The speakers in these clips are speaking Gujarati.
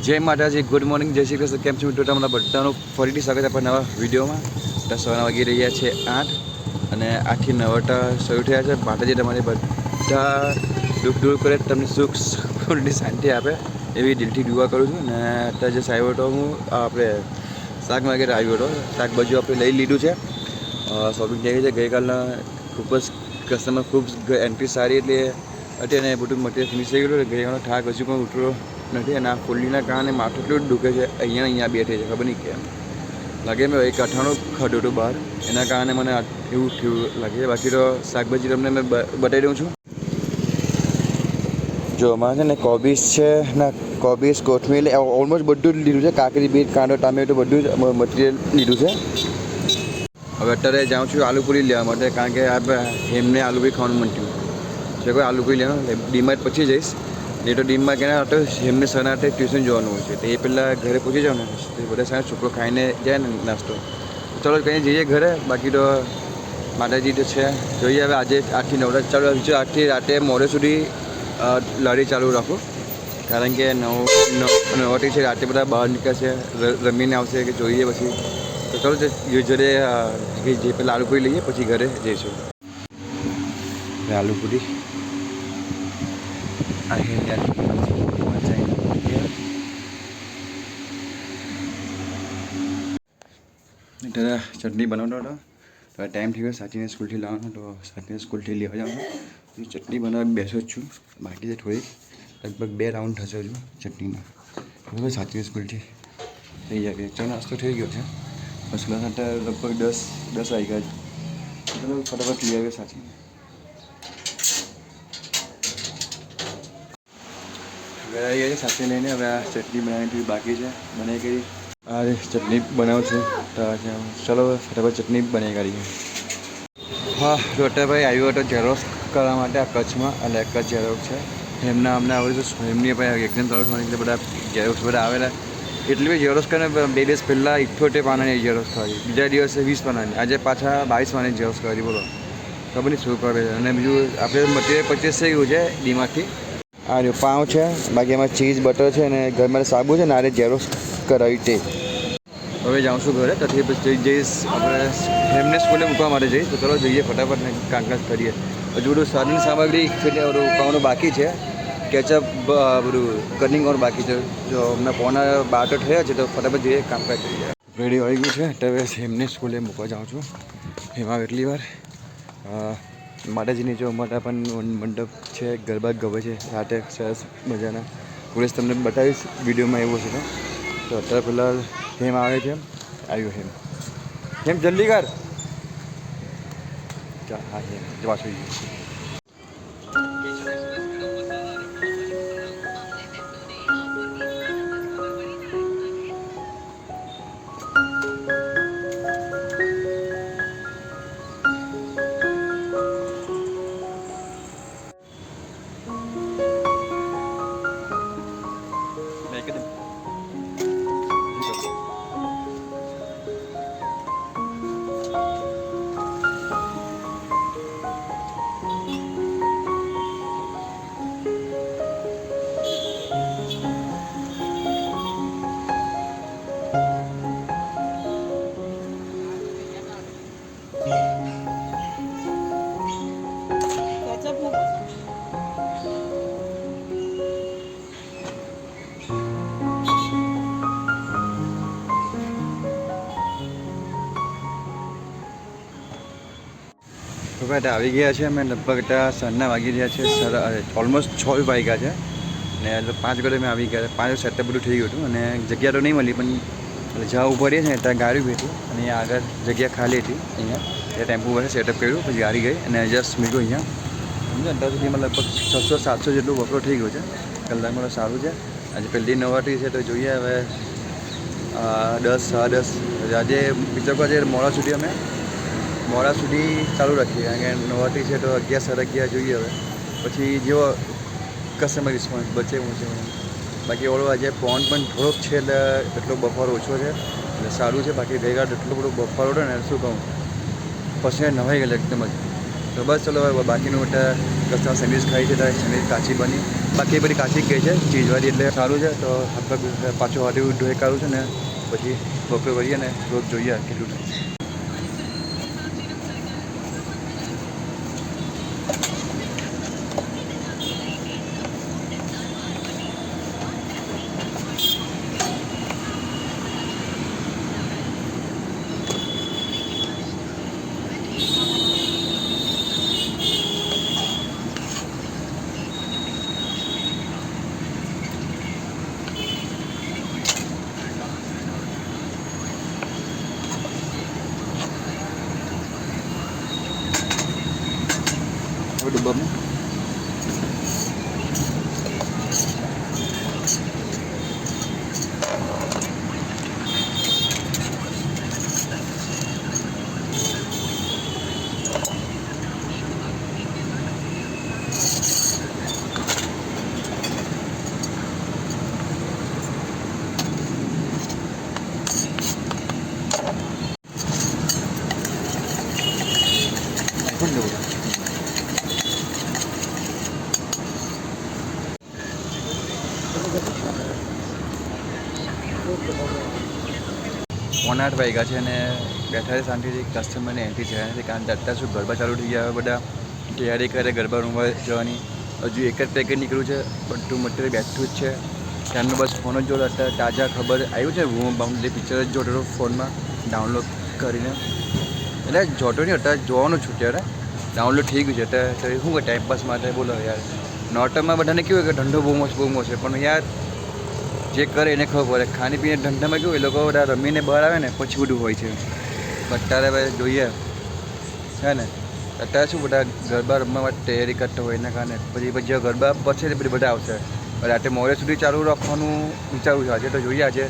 જય માતાજી, ગુડ મોર્નિંગ, જય શ્રી કૃષ્ણ. કેમ છો મિત્રો? તમારા બધાનું ફરીથી સ્વાગત છે આપણા નવા વિડીયોમાં. તો સવારના વાગી રહ્યા છે 8 અને 8 થી 9 શરૂ થયા છે. માતાજી તમારી બધા દુઃખ દૂર કરે, તમને સુખ શાંતિ આપે એવી દિલથી દુઆ કરું છું. અને અત્યારે જે આવ્યો હતો હું આપણે શાક માર્કેટ આવ્યો હતો. શાકભાજી આપણે લઈ લીધું છે. શોપિંગ થઈ ગઈ છે. ગઈકાલના ખૂબ જ કસ્ટમર ખૂબ એન્ટ્રી સારી એટલે હતી અને બધું મટીરિયલ ફિનિશ થઈ ગયું. ગઈકાલનો થાક હજુ પણ ઉતરો નથી અને આ ફૂલીના કારણે માથું એટલું જ દુખે છે. અહીંયા બેઠે છે, ખબર નહીં કેમ લાગે. મેં એક અઠાણું ખાધું હતું બહાર, એના કારણે મને એવું થયું લાગે છે. બાકી તો શાકભાજી તમને મેં બતાવી દઉં છું. જો અમારે છે ને કોબીસ છે ને, કોબીસ, કોથમીર ઓલમોસ્ટ બધું જ લીધું છે. કાકડી, બીટ, કાંદો, ટામેટું બધું જ મટીરિયલ લીધું છે. હવે અત્યારે જાઉં છું આલુપુરી લેવા માટે, કારણ કે એમને આલુપુરી ખાવાનું મન થયું છે. કોઈ આલુપુરી લેવાનું ડીમાર્ટ પછી જઈશ. એ તો ડીમમાં ક્યાં હતો એમને સનાટે ટ્યુશન જોવાનું હોય છે, તો એ પહેલાં ઘરે પહોંચી જાવ ને તો બધા સારા છોકરો ખાઈને જાય ને નાસ્તો. ચાલો કંઈ જઈએ ઘરે. બાકી તો માતાજી તો છે, જોઈએ હવે. આજે 8 થી 9 ચાલુ રાખ્યું છે. 8 થી રાતે મોડે સુધી લારી ચાલુ રાખું, કારણ કે 9 છે રાતે બધા બહાર નીકળશે, રમીને આવશે કે જોઈએ પછી. તો ચાલો જોડે જે પહેલાં આલુપુરી લઈએ પછી ઘરે જઈશું. આલુપુરી ત્યારે ચટણી બનાવતો હતો. તો ટાઈમ થઈ ગયો સાચીને સ્કૂલથી લાવવાનો, તો સાચીને સ્કૂલથી લેવા જાઉં છું. ચટણી બનાવવા બેસો જ છું. બાકી છે થોડીક, લગભગ 2 રાઉન્ડ થશે હજુ ચટણીમાં. બરાબર, સાચી સ્કૂલથી થઈ જાય. ચા નાસ્તો થઈ ગયો છે. બસ અત્યારે લગભગ 10 આવી ગયા છે. ચલો ફટાફટ લઈ આવ્યો સાચી. ઘરે આવી ગયા છે સાચી લઈને. હવે આ ચટણી બનાવવાની બાકી છે, બનાવી કરી. આ ચટણી બનાવું છું. તો ચલો ફટાફટ ચટણી બનાવી કાઢીએ. હા, રોટાભાઈ આવ્યો હતો ઝેરોક્સ કરવા માટે આ કચ્છમાં, એટલે કચ્છ ઝેરોક્સ છે. એમના અમને આવેલું છે. એમની પાસે એક્ઝામ ચાલુ થવાની એટલે બધા ઝેરોક્સ બધા આવેલા. એટલી બી ઝેરોક્સ કરીને 2 દિવસ પહેલાં 78 પાનાની ઝેરોક્સ કરી, બીજા દિવસે 20 પાનાની, આજે પાછા 22 પાનાની ઝેરોક્સ કરી. બોલો, ખબર નહીં શું કરે છે. અને બીજું આપણે મટીરિયલ પરચેસ થઈ ગયું છે ડીમાંથી. આ જો પાઉં છે, બાકી એમાં ચીઝ બટર છે અને ઘરમાં સાબુ છે ને. આ ઝેરોક્સ કરાવી તે. હવે જાઉં છું ઘરે, ત્યાંથી પછી જઈશ આપણે એમને સ્કૂલે મૂકવા માટે જઈશ. તો ચલો જઈએ ફટાફટ ને કામકાજ કરીએ. હજુ બધું સાધન સામગ્રી ખાવાનું બાકી છે. કેચઅપ બધું કટિંગ કરવાનું બાકી છે. જો અમને પોણા 12 થયા છે, તો ફટાફટ જઈએ કામકાજ કરીએ. રેડી આવી ગયું છે. હવે એમને સ્કૂલે મૂકવા જાઉં છું. એમાં એટલી વાર માતાજીની જો અમારા પણ મંડપ છે, ગરબા ગવે છે રાતે સરસ મજાના. પોલીસ તમને બતાવીશ વિડીયોમાં એવું છે. તો અત્યારે પહેલાં હેમ આવે છે. આવ્યો હેમ જલ્દી કર. ચાલ હા હેમ જવા જોઈએ. આવી ગયા છે. અમે લગભગ સાંજના વાગી રહ્યા છે. ઓલમોસ્ટ 6 વાગ્યા છે ને 5 ઘરે મેં આવી ગયા. 5 સેટઅપ બધું થઈ ગયું હતું અને જગ્યા તો નહીં મળી, પણ જ્યાં ઊભા રહીએ છે ત્યાં ગાડી બેઠી અને આગળ જગ્યા ખાલી હતી. અહીંયા ત્યાં ટેમ્પો પર સેટઅપ કર્યું, પછી ગાડી ગઈ અને જસ્ટ મીઠું અહીંયા સમજો. અત્યાર સુધીમાં લગભગ 600-700 જેટલું વપરો થઈ ગયો છે. કલાકમાં સારું છે. આજે પહેલી નવાટી છે, તો જોઈએ હવે 10-10. આજે બીજા આજે મોડા સુધી ચાલુ રાખીએ, કારણ કે નવાટી છે તો 11-11:30 જોઈએ. હવે પછી જેવો કસ્ટમર રિસ્પોન્સ બચે હું છે. બાકી ઓળો આજે પવન પણ થોડોક છે એટલે એટલો બફારો ઓછો છે એટલે સારું છે. બાકી ગઈકાલ એટલો બધો બફારો હતો ને શું કહું, પછી નવાઈ ગયેલો એકદમ જ. તો તો બસ ચલો હવે બાકીનું એટલે કસ્ટમર સેન્ડવિચ ખાઈ છે તો સેન્ડવિચ કાચી બની, બાકી બધી કાચી જ ગઈ છે ચીઝવાળી, એટલે સારું છે. તો આપણે પાછું હાથી ઢોઈ કાઢું છે ને પછી બપોર કરીએ ને રોજ જોઈએ કેટલું થાય. ડબ્બામાં કોણ જવું? ઓનાટ વાગ્યા છે અને બેઠા છે શાંતિથી, કસ્ટમરની એન્ટ્રી છે નથી, કારણ કે અત્યારે શું ગરબા ચાલુ થઈ ગયા, બધા તૈયારી કરે ગરબા રમવા જવાની. હજુ એક જ પેકેટ નીકળ્યું છે, બધું મટીરિયલ બેઠું જ છે. ત્યારનું બસ ફોન જ જોડો, અત્યારે તાજા ખબર આવ્યું છે વુમ બાઉન્ડ જે પિક્ચર જ જોડેલો ફોનમાં ડાઉનલોડ કરીને, એટલે જોતો નહીં અત્યારે જોવાનું છું, ત્યારે ડાઉનલોડ થઈ ગયું છે. અત્યારે શું કે ટાઈમપાસ માટે બોલો યાર. નોર્ટમાં બધાને કેવું કે ધંધો બહુ છે, પણ યાર જે કરે એને ખબર પડે. ખાણી પીને ધંધામાં કેવું એ લોકો બધા રમીને બહાર આવે ને પછી બધું હોય છે. અત્યારે હવે જોઈએ છે ને, અત્યારે શું બધા ગરબા રમવા માટે તૈયારી કરતા હોય એના કારણે પછી ગરબા પછે પછી બધા આવશે. રાતે મોડે સુધી ચાલુ રાખવાનું વિચારવું છે. આજે તો જોઈએ આજે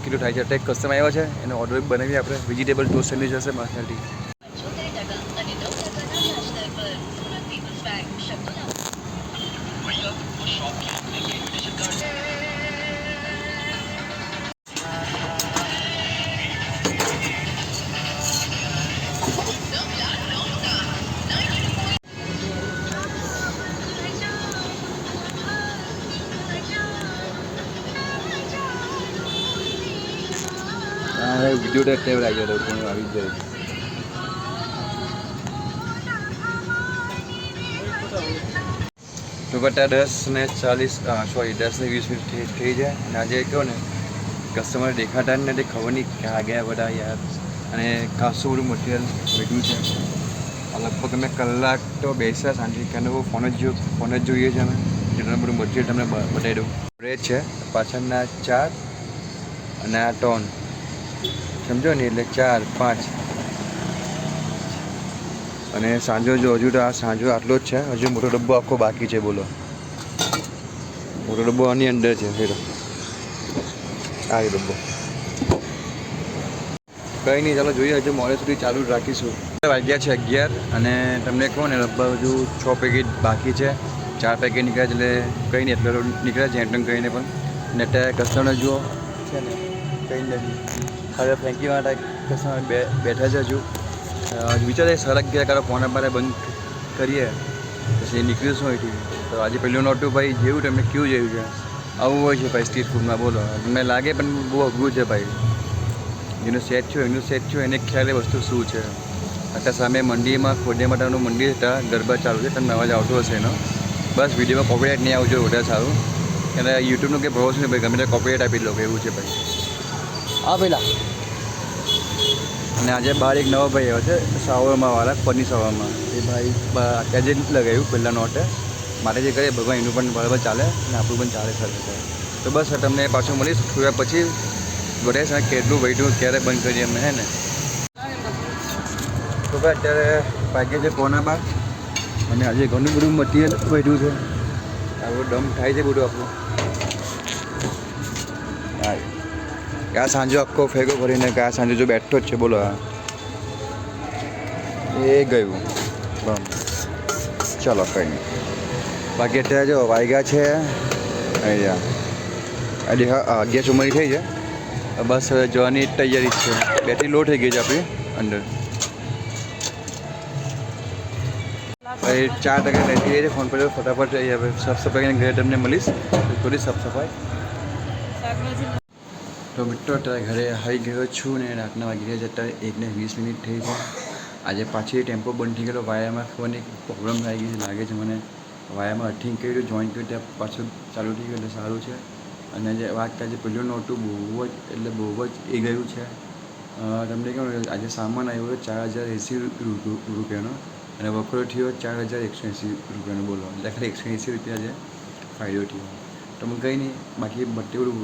કેટલું થાય છે. અત્યારે એક કસ્ટમર આવ્યો છે, એનો ઓર્ડર બનાવીએ આપણે. વેજીટેબલ ટોસ્ટ સેન્ડવિચ હશે માથાથી. વિડીયો ટેબ આવી ગયો હતો, આવી જ જાય. તો બટા 10:40 સોરી 10:20 થઈ જાય. અને આજે કહો ને કસ્ટમર દેખાતા જ નથી, ખબર નહીં ક્યાં ગયા બધા યાર. અને ખાસું બધું મટીરિયલ વેચ્યું છે. લગભગ અમે કલાક તો બેસ્યા શાંતિ, કારણ કે ફોન જ જોઈએ છે અમે. જેટલું બધું મટીરિયલ તમને બતાવી દઉં. બ્રેડ છે, પાછળના 4 અને આ 3, સમજો ને, એટલે 4 5. અને સાંજો જો હજુ તો આ સાંજો આટલો જ છે, હજુ મોટો ડબ્બો આખો બાકી છે. બોલો, મોટો ડબ્બો આની અંદર છે. ફેરો આ ડબ્બો કંઈ નહીં, ચાલો જોઈએ. હજુ મોડે સુધી ચાલુ જ રાખીશું. વાગ્યા છે 11 અને તમને કહો ને લગભગ હજુ 6 પેકેટ બાકી છે. 4 પેકેટ નીકળ્યા એટલે કંઈ નહીં, એટલે નીકળ્યા છે એમ કહીને. પણ ને અત્યારે કસ્ટમર જુઓ છે ને, કંઈ નથી. હવે ફેંકી માટે કસ્ટમર બેઠા છે. હજુ વિચારે સરક ગયા કારો પોણા બારે બંધ કરીએ પછી નીકળીશું અહીંથી. તો આજે પહેલું નોટું ભાઈ જેવું તમને કેવું જેવું છે, આવું હોય છે ભાઈ સ્ટ્રીટ ફૂડમાં. બોલો, તમને લાગે પણ બહુ અઘરું છે ભાઈ. જેનું સેટ થયું એનું સેટ થયું એને ખ્યાલ એ વસ્તુ શું છે. અત્યારે સામે મંદિરમાં ખોડિયા માતાનું મંદિર હતા, ગરબા ચાલુ છે, તમને અવાજ આવતો હશે એનો. બસ વિડીયોમાં કોપીરાઇટ નહીં આવજો, વધારે સારું. એટલે યુટ્યુબનું કંઈ ભરોસો નહીં ભાઈ, ગમે તે કોપીરાઇટ આપી લો એવું છે ભાઈ. હા પેલા. અને આજે બહાર એક નવો ભાઈ આવ્યો છે, શાવરમાવાળા, પનીર શાવરમાં. એ ભાઈ અત્યારે જે લગાવ્યું પહેલાં નોટે માટે જે કરીએ ભગવાન એનું પણ બરાબર ચાલે અને આપણું પણ ચાલે ખરે. તો બસ તમને પાછું મળીશ થોડા પછી. બતાવીશ ને કેટલું વૈઠું ક્યારે બંધ કરીએ અમે, હે ને. તો ભાઈ અત્યારે વાગ્યા છે 11:15 અને આજે ઘણું બધું મટીરિયલ વૈઠું છે. આવું દમ થાય છે બધું આપણું. આ સાંજો આખો ફેગો ભરીને આ સાંજે જો બેઠો જ છે. બોલો, એ ગયું બમ. ચાલો કંઈ નહીં. બાકી અત્યારે જો વાગ્યા છે અહીંયા 11:44 થઈ છે. બસ હવે જવાની તૈયારી છે. બેટરી લો થઈ ગઈ છે આપણી અંદર. 4 રહેતી રહી છે ફોન પર ફટાફટ હવે સાફ સફાઈ કરીને ઘરે તમને મળીશ થોડી સાફ સફાઈ. તો મિત્રો અત્યારે ઘરે આવી ગયો છું ને રાતના વાગી ગયા છે અત્યારે 1:20 થઈ છે. આજે પાછી ટેમ્પો બંધ થઈ ગયેલો વાયામાં ખબર નહીં પ્રોબ્લેમ થઈ ગઈ છે લાગે છે મને. વાયામાં અર્થિંગ કર્યું જોઈન્ટ કર્યું ત્યાં પાછું ચાલુ થઈ ગયું એટલે સારું છે. અને જે વાત થાય છે પેલું નહોતું બહુ જ એ ગયું છે. તમને કહું આજે સામાન આવ્યો 4080 રૂપિયાનો અને વખરો થયો 4180 રૂપિયાનો બોલો એટલે ખાલી 180 રૂપિયા છે ફાયદો થયો. તો હું કંઈ નહીં બાકી બટેલું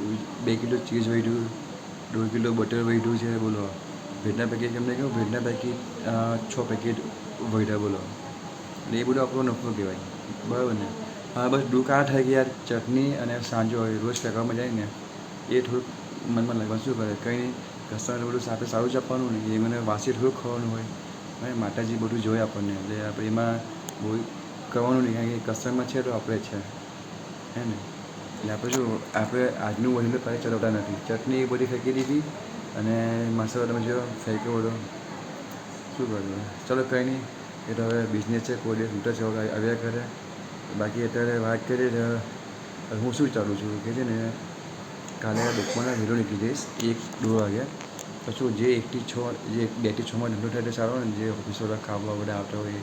2 કિલો ચીઝ વધ્યું 2 કિલો બટર વધ્યું છે બોલો. ભેટના પેકેટ તમને કહું ભેટના પેકેટ 6 પેકેટ વધ્યા બોલો એટલે એ બધું આપણો નફો કહેવાય બરાબર ને. હા બસ દુઃખ આ થાય કે યાર ચટણી અને સાંજો હોય રોજ ફેંકવામાં જાય ને એ થોડુંક મનમાં લાગે શું કરે કંઈ નહીં કસ્ટમર બધું સાથે સારું જ આપવાનું ને એ મને વાસી થોડુંક ખાવાનું હોય અને માતાજી બધું જોઈએ આપણને એટલે આપણે એમાં બહુ કરવાનું નહીં કારણ કે કસ્ટમરમાં છે તો આપણે છે હે ને. એટલે આપણે શું આપણે આજનું વહેલું પાસે ચલાવતા નથી ચટણી એ બધી ફેંકી દીધી અને મસાલો તમે જો ફેંક્યો બધો શું કરવું. ચલો કંઈ નહીં એ તો હવે બિઝનેસ છે કોઈ દિવસ ઉઠે છે આવ્યા કરે. બાકી અત્યારે વાત કરીએ તો હું શું ચાલું છું કે છે ને કાલે બપોરના વહેલો નીકળી જઈશ 1-2 વાગે પછી જે 1 થી 6 જે 2 થી 6 ધંધો થાય સારો ને જે ઓફિસવાળા ખાવા બધા આવતા હોય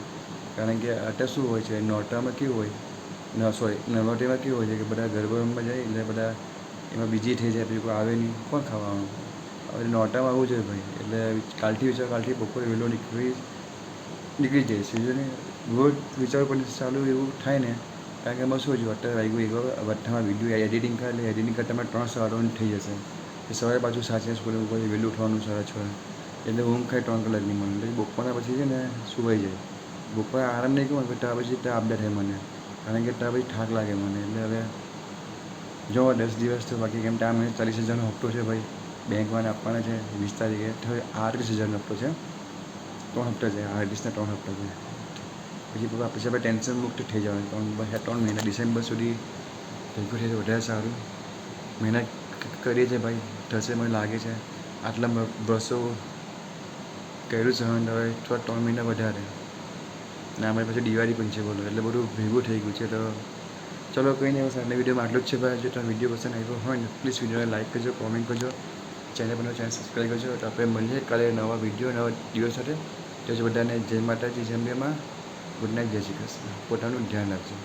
કારણ કે અત્યારે શું હોય છે નોરતામાં કેવું હોય નવરાત્રિમાં કેવું હોય છે કે બધા ગરબામાં જાય એટલે બધા એમાં બીજી થઈ જાય પછી કોઈ આવે નહીં કોણ ખાવાનું. હવે નોરતામાં આવું જોઈએ ભાઈ એટલે કાલથી બપોરે વહેલો નીકળી જઈશ ને રોજ વિચાર પણ ચાલુ એવું થાય ને કારણ કે એમાં શું છું અત્યારે વાગ્યું એક વટ્ટામાં વિડીયો એડિટિંગ કરે એટલે એડિટિંગ કરતાં 3 વાગ્યાનું થઈ જશે. સવારે પાછું સાંજે સ્કૂલે વહેલું ઉઠવાનું 6:30 એટલે ઊંઘ ખાઈ 3 કલાકની મને એટલે બપોરના પછી છે ને સુવાઈ જાય. બપોરે આરામ નહીં કહું ત્યાં પછી ત્યાં આપડા થાય મને કારણ કે ત્યાં પછી થાક લાગે મને એટલે હવે જો 10 દિવસ તો બાકી કેમ ત્યાં મને 40,000નો હપ્તો છે ભાઈ બેંકમાં આપવાના છે 20 તારીખે 38,000નો હપ્તો છે 3 હપ્તા છે 38ના 3 હપ્તા છે. પછી આપણે ટેન્શન મુક્ત થઈ જવાનું 3 મહિના ડિસેમ્બર સુધી ભેગું થઈ વધારે સારું. મહેનત કરીએ છીએ ભાઈ થશે મને લાગે છે આટલા વર્ષો કર્યું છે હવે થોડા 3 મહિના વધારે ને અમારી પાસે દિવાળી પણ છે બોલો એટલે બધું ભેગું થઈ ગયું છે. તો ચલો કંઈ નહીં હવે સાંજના વિડીયોમાં આટલું જ છે ભાઈ. જો તમે વિડીયો પસંદ આવ્યો હોય ને પ્લીઝ વિડીયોને લાઈક કરજો કોમેન્ટ કરજો ચેનલ સબસ્ક્રાઈબ કરજો. તો આપણે મળીએ કાલે નવા વિડીયો નવા દિવસ સાથે. તો બધાને જય માતાજી જય અંબે માં ગુડ નાઇટ જય શ્રી કૃષ્ણ. પોતાનું ધ્યાન રાખજો.